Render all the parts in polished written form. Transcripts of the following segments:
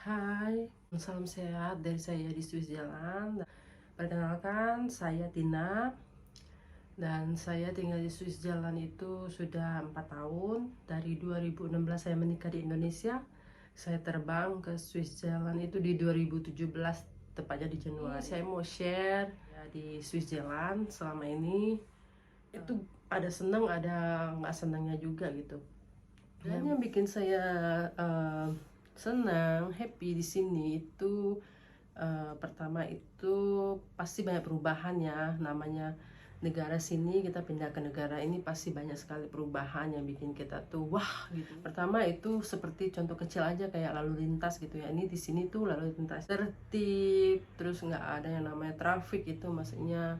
Hai, salam sehat dari saya di Switzerland. Perkenalkan, saya Tina dan saya tinggal di Switzerland itu sudah 4 tahun. Dari 2016 saya menikah di Indonesia. Saya terbang ke Switzerland itu di 2017, tepatnya di Januari. Saya mau share ya di Switzerland selama ini. Itu ada senang, ada nggak senangnya juga gitu. Dan yang bikin saya senang, happy di sini itu pertama itu pasti banyak perubahan ya. Namanya negara sini, kita pindah ke negara ini pasti banyak sekali perubahan yang bikin kita tuh wah gitu. Pertama itu seperti contoh kecil aja kayak lalu lintas gitu ya. Ini di sini tuh lalu lintas tertib, terus nggak ada yang namanya traffic, itu maksudnya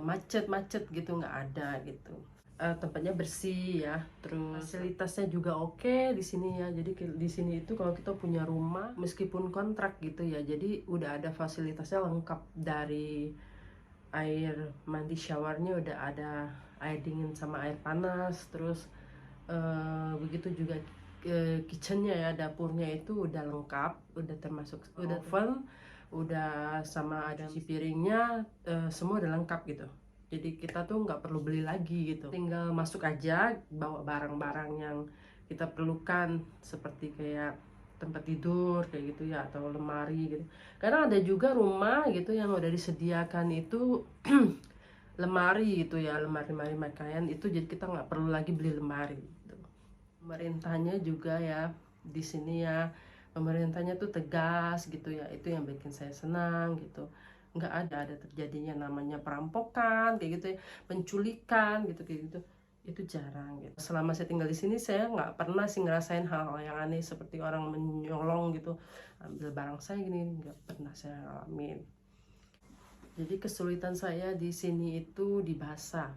macet-macet gitu nggak ada gitu. Tempatnya bersih ya, terus fasilitasnya juga oke di sini ya. Jadi di sini itu kalau kita punya rumah meskipun kontrak gitu ya, jadi udah ada fasilitasnya lengkap, dari air mandi showernya udah ada, air dingin sama air panas, terus begitu juga kitchennya ya, dapurnya itu udah lengkap, udah termasuk udah oven, udah sama ada cuci piringnya, semua udah lengkap gitu. Jadi kita tuh nggak perlu beli lagi gitu, tinggal masuk aja bawa barang-barang yang kita perlukan, seperti kayak tempat tidur kayak gitu ya, atau lemari gitu. Karena ada juga rumah gitu yang udah disediakan itu lemari gitu ya, lemari-lemari pakaian itu, jadi kita nggak perlu lagi beli lemari gitu. Pemerintahnya juga ya di sini ya, pemerintahnya tuh tegas gitu ya, itu yang bikin saya senang gitu. Nggak ada terjadinya namanya perampokan kayak gitu ya, penculikan gitu kayak gitu, itu jarang gitu. Selama saya tinggal di sini saya nggak pernah sih ngerasain hal-hal yang aneh seperti orang menyolong gitu, ambil barang saya gini, nggak pernah saya alamin. Jadi kesulitan saya di sini itu di bahasa.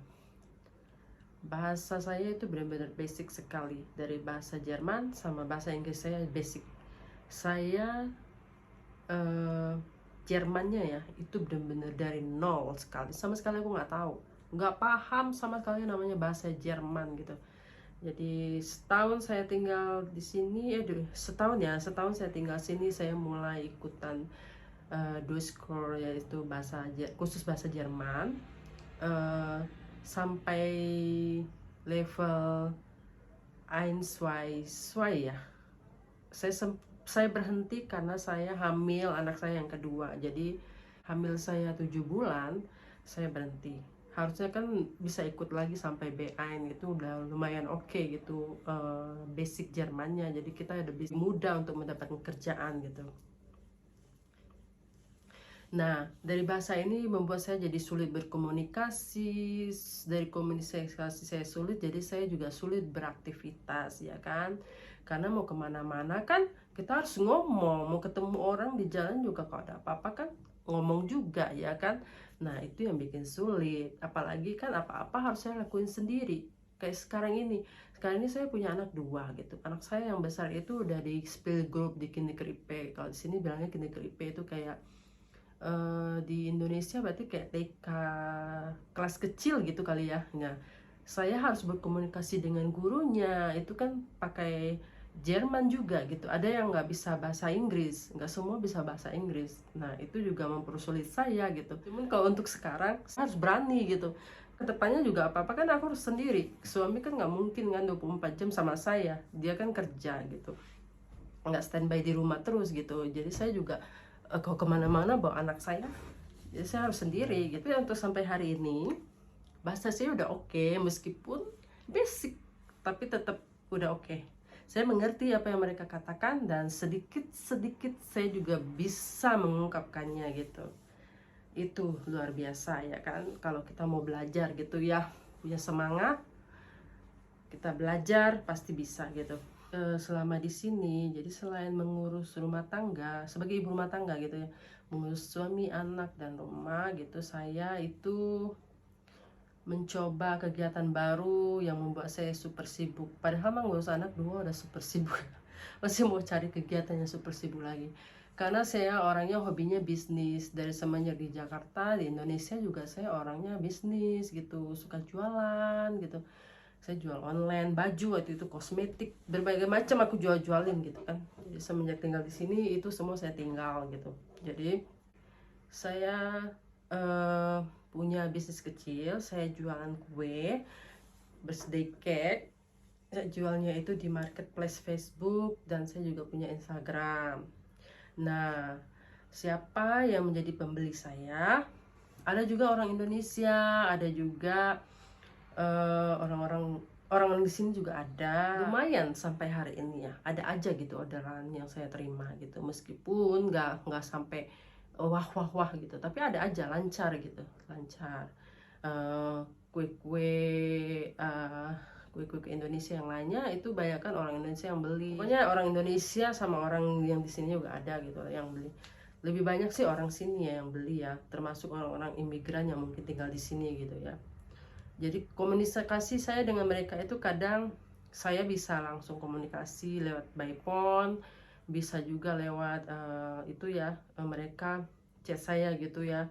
Bahasa saya itu benar-benar basic sekali. Dari bahasa Jerman sama bahasa Inggris saya basic. Saya eh, Jermannya ya itu benar-benar dari nol sekali. Sama sekali aku nggak tahu, nggak paham sama sekali namanya bahasa Jerman gitu. Jadi setahun saya tinggal di sini, setahun saya tinggal sini, saya mulai ikutan Duolingo, yaitu khusus bahasa Jerman, eh, sampai level 1 ya. Saya saya berhenti karena saya hamil anak saya yang kedua. Jadi hamil saya 7 bulan, saya berhenti. Harusnya kan bisa ikut lagi sampai B1, itu udah lumayan oke gitu, basic Jermannya. Jadi kita lebih mudah untuk mendapatkan kerjaan gitu. Nah, dari bahasa ini membuat saya jadi sulit berkomunikasi. Dari komunikasi saya sulit, jadi saya juga sulit beraktivitas, ya kan? Karena mau kemana-mana kan kita harus ngomong, mau ketemu orang di jalan juga kalau ada apa-apa kan ngomong juga, ya kan? Nah, itu yang bikin sulit. Apalagi kan apa-apa harus saya lakuin sendiri. Kayak sekarang ini saya punya anak dua gitu. Anak saya yang besar itu udah di spill group di Kinderkrippe. Kalau di sini bilangnya Kinderkrippe itu kayak di Indonesia berarti kayak TK kelas kecil gitu kali ya. Nah, saya harus berkomunikasi dengan gurunya itu kan pakai Jerman juga gitu. Ada yang nggak bisa bahasa Inggris, nggak semua bisa bahasa Inggris. Nah, itu juga mempersulit saya gitu. Cuman kalau untuk sekarang saya harus berani gitu. Kedepannya juga apa-apa kan aku harus sendiri. Suami kan nggak mungkin kan 24 jam sama saya. Dia kan kerja gitu, nggak standby di rumah terus gitu. Jadi saya juga kalau kemana-mana bawa anak saya, jadi saya harus sendiri gitu ya. Untuk sampai hari ini bahasa saya udah oke, meskipun basic tapi tetap udah oke. Saya mengerti apa yang mereka katakan dan sedikit-sedikit saya juga bisa mengungkapkannya gitu. Itu luar biasa ya kan, kalau kita mau belajar gitu ya, punya semangat, kita belajar pasti bisa gitu. Selama di sini, jadi selain mengurus rumah tangga sebagai ibu rumah tangga gitu ya, mengurus suami, anak, dan rumah gitu, saya itu mencoba kegiatan baru yang membuat saya super sibuk. Padahal mengurus anak dua udah super sibuk, masih mau cari kegiatan yang super sibuk lagi. Karena saya orangnya hobinya bisnis. Dari semenjak di Jakarta, di Indonesia juga saya orangnya bisnis gitu, suka jualan gitu. Saya jual online, baju waktu itu, kosmetik, berbagai macam aku jual-jualin gitu kan. Jadi semenjak tinggal di sini itu semua saya tinggal gitu. Jadi saya punya bisnis kecil, saya jualan kue, birthday cake. Saya jualnya itu di marketplace Facebook dan saya juga punya Instagram. Nah, siapa yang menjadi pembeli saya? Ada juga orang Indonesia, ada juga orang-orang di sini juga ada. Lumayan sampai hari ini ya, ada aja gitu orderan yang saya terima gitu, meskipun nggak sampai wah wah wah gitu, tapi ada aja, lancar gitu, lancar. Kue-kue kue-kue Indonesia yang lainnya itu banyak kan orang Indonesia yang beli. Pokoknya orang Indonesia sama orang yang di sini juga ada gitu yang beli. Lebih banyak sih orang sini ya yang beli ya, termasuk orang-orang imigran yang mungkin tinggal di sini gitu ya. Jadi komunikasi saya dengan mereka itu kadang saya bisa langsung komunikasi lewat by phone, bisa juga lewat itu ya, mereka chat saya gitu ya.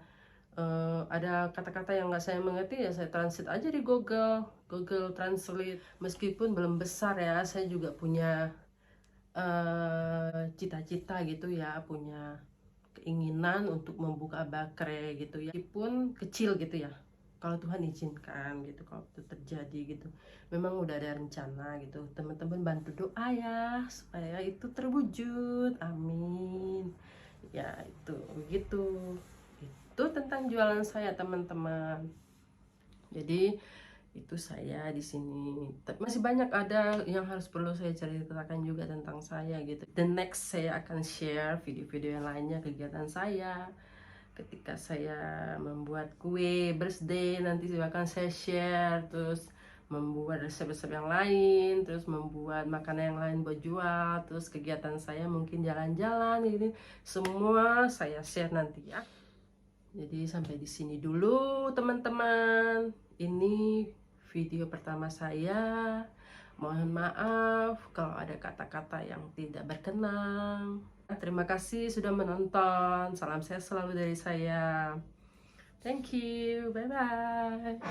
Ada kata-kata yang nggak saya mengerti ya saya translate aja di Google Translate. Meskipun belum besar ya, saya juga punya cita-cita gitu ya, punya keinginan untuk membuka bakery gitu ya, meskipun kecil gitu ya, kalau Tuhan izinkan gitu, kalau itu terjadi gitu, memang udah ada rencana gitu. Teman-teman bantu doa ya supaya itu terwujud, amin ya. Itu begitu, itu tentang jualan saya teman-teman. Jadi itu saya di sini. Masih banyak ada yang harus perlu saya ceritakan juga tentang saya gitu. The next saya akan share video-video yang lainnya kegiatan saya ketika saya membuat kue birthday, nanti juga akan saya share, terus membuat resep-resep yang lain, terus membuat makanan yang lain buat jual, terus kegiatan saya mungkin jalan-jalan ini semua saya share nanti ya. Jadi sampai di sini dulu teman-teman. Ini video pertama saya. Mohon maaf kalau ada kata-kata yang tidak berkenan. Terima kasih sudah menonton. Salam sehat selalu dari saya. Thank you. Bye bye.